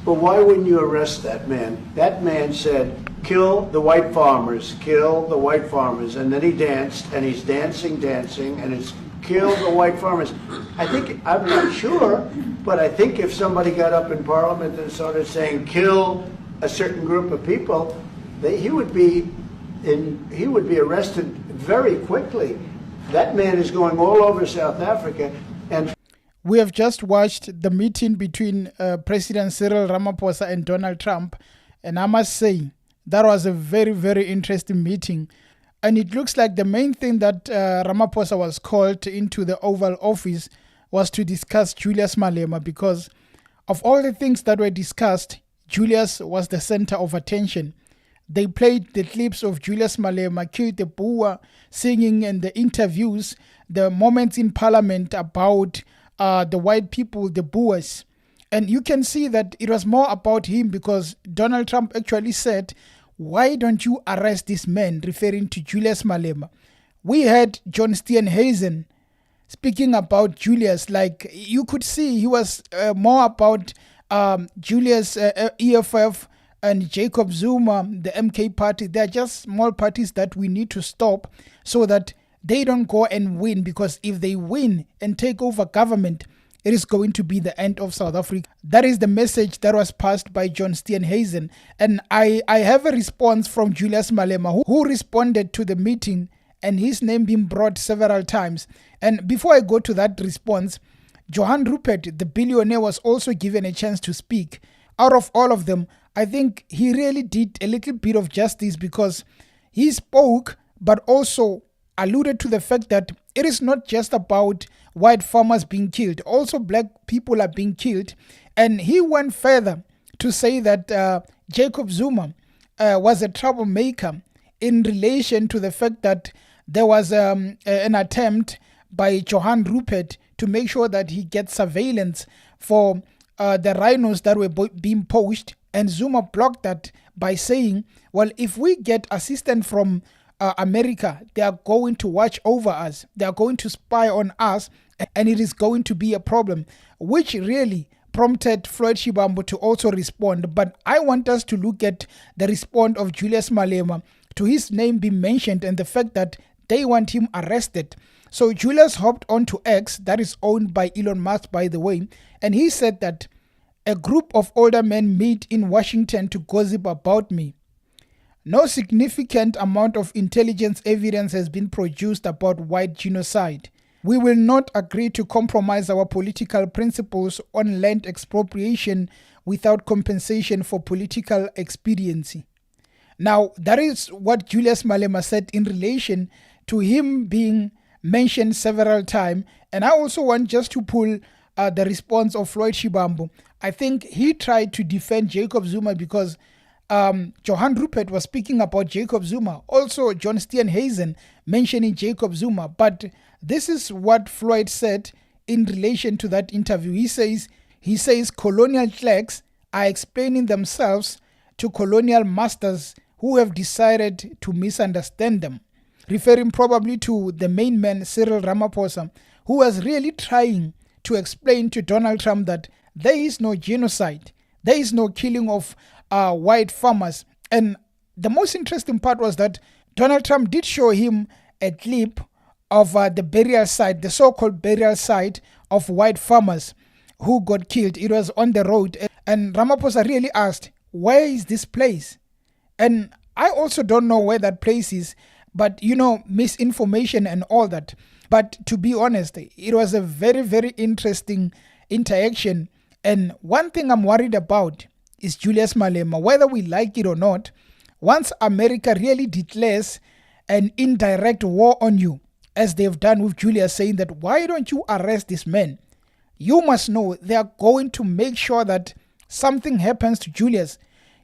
But why wouldn't you arrest that man? That man said, kill the white farmers, kill the white farmers. And then he danced, and he's dancing, and it's kill the white farmers. I'm not sure, but I think if somebody got up in Parliament and started saying, kill a certain group of people, he would be arrested very quickly. That man is going all over South Africa. And we have just watched the meeting between President Cyril Ramaphosa and Donald Trump, and I must say that was a very, very interesting meeting. And it looks like the main thing that Ramaphosa was called into the Oval Office was to discuss Julius Malema, because of all the things that were discussed, Julius was the center of attention. They played the clips of Julius Malema, killed the Boer, singing, and the interviews, the moments in Parliament about the white people, the Boers. And you can see that it was more about him, because Donald Trump actually said, why don't you arrest this man, referring to Julius Malema. We had John Steenhuisen speaking about Julius, like you could see he was more about Julius, EFF, and Jacob Zuma, the MK party. They're just small parties that we need to stop so that they don't go and win, because if they win and take over government, it is going to be the end of South Africa. That is the message that was passed by John Steenhuisen. And I have a response from Julius Malema, who responded to the meeting, and his name being brought several times. And before I go to that response, Johan Rupert, the billionaire, was also given a chance to speak. Out of all of them, I think he really did a little bit of justice, because he spoke, but also alluded to the fact that it is not just about white farmers being killed. Also, black people are being killed. And he went further to say that Jacob Zuma was a troublemaker in relation to the fact that there was an attempt by Johan Rupert to make sure that he gets surveillance for the rhinos that were being poached. And Zuma blocked that by saying, well, if we get assistance from America, they are going to watch over us. They are going to spy on us, and it is going to be a problem, which really prompted Floyd Shivambu to also respond. But I want us to look at the response of Julius Malema to his name being mentioned and the fact that they want him arrested. So Julius hopped onto X, that is owned by Elon Musk, by the way, and he said that a group of older men meet in Washington to gossip about me. No significant amount of intelligence evidence has been produced about white genocide. We will not agree to compromise our political principles on land expropriation without compensation for political expediency. Now, that is what Julius Malema said in relation to him being mentioned several times. And I also want just to pull the response of Floyd Shivambu. I think he tried to defend Jacob Zuma because Johan Rupert was speaking about Jacob Zuma. Also, John Steenhuisen mentioning Jacob Zuma. But this is what Floyd said in relation to that interview. He says colonial clerks are explaining themselves to colonial masters who have decided to misunderstand them, referring probably to the main man, Cyril Ramaphosa, who was really trying to explain to Donald Trump that there is no genocide, there is no killing of white farmers. And the most interesting part was that Donald Trump did show him a clip of the burial site, the so-called burial site of white farmers who got killed. It was on the road. And Ramaphosa really asked, where is this place? And I also don't know where that place is, but misinformation and all that. But to be honest, it was a very, very interesting interaction. And one thing I'm worried about is Julius Malema, whether we like it or not. Once America really declares an indirect war on you, as they've done with Julius, saying that why don't you arrest this man? You must know they are going to make sure that something happens to Julius.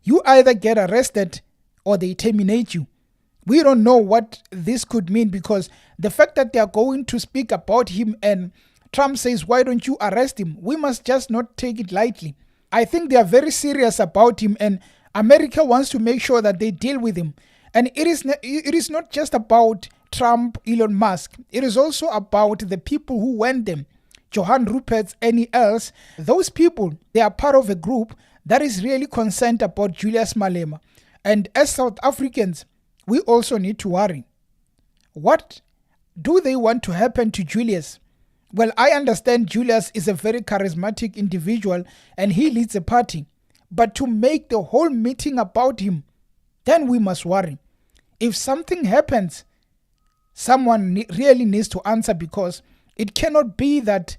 You either get arrested or they terminate you. We don't know what this could mean, because the fact that they are going to speak about him and Trump says, why don't you arrest him? We must just not take it lightly. I think they are very serious about him, and America wants to make sure that they deal with him. And it is not just about Trump, Elon Musk. It is also about the people who went them. Johan Rupert, any else. Those people, they are part of a group that is really concerned about Julius Malema. And as South Africans, we also need to worry. What do they want to happen to Julius? Well, I understand Julius is a very charismatic individual and he leads a party. But to make the whole meeting about him, then we must worry. If something happens, someone really needs to answer, because it cannot be that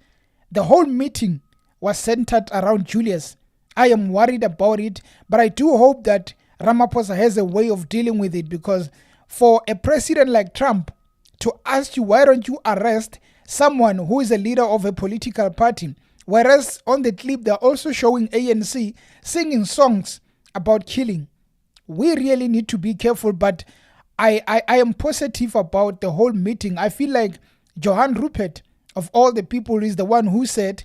the whole meeting was centered around Julius. I am worried about it, but I do hope that Ramaphosa has a way of dealing with it, because for a president like Trump to ask you, why don't you arrest someone who is a leader of a political party, whereas on the clip they're also showing ANC singing songs about killing. We really need to be careful, but I am positive about the whole meeting. I feel like Johan Rupert, of all the people, is the one who said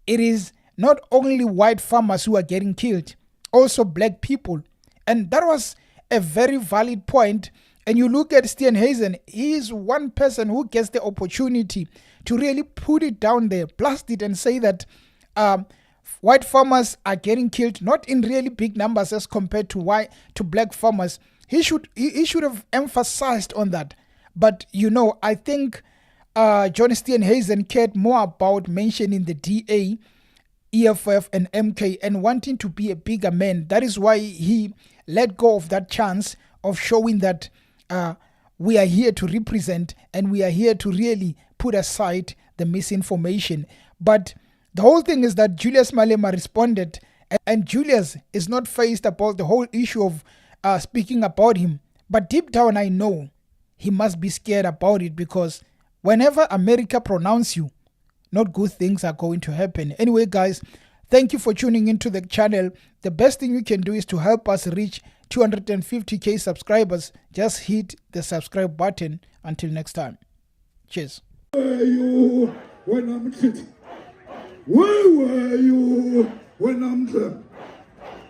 it is not only white farmers who are getting killed, also black people. And that was a very valid point. And you look at Steenhuisen, he is one person who gets the opportunity to really put it down there, blast it and say that white farmers are getting killed, not in really big numbers as compared to black farmers. He should have emphasized on that. But, I think John Steenhuisen cared more about mentioning the DA, EFF and MK and wanting to be a bigger man. That is why he let go of that chance of showing that we are here to represent and we are here to really put aside the misinformation. But the whole thing is that Julius Malema responded, and Julius is not faced about the whole issue of speaking about him. But deep down, I know he must be scared about it, because whenever America pronounce you, not good things are going to happen. Anyway, guys, thank you for tuning into the channel. The best thing you can do is to help us reach 250k subscribers. Just hit the subscribe button. Until next time. Cheers. Where were you when I'm fit? Where were you when I'm trapped?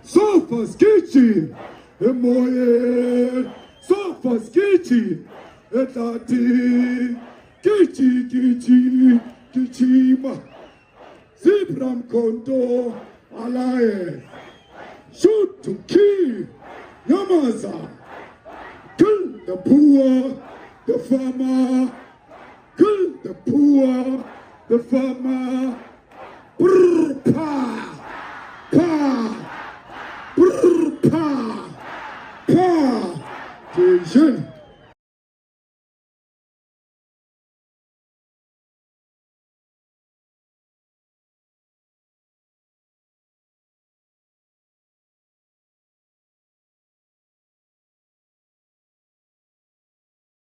Sofa sketchy, emoye. Sofa sketchy, etati. Kichi, kichima. Zibram konto, alaye. Shoot to kill, Yamaza. Kill the poor, the farmer. Kill the poor, the farmer. Brr, pa, pa, brr, pa, pa. Vision.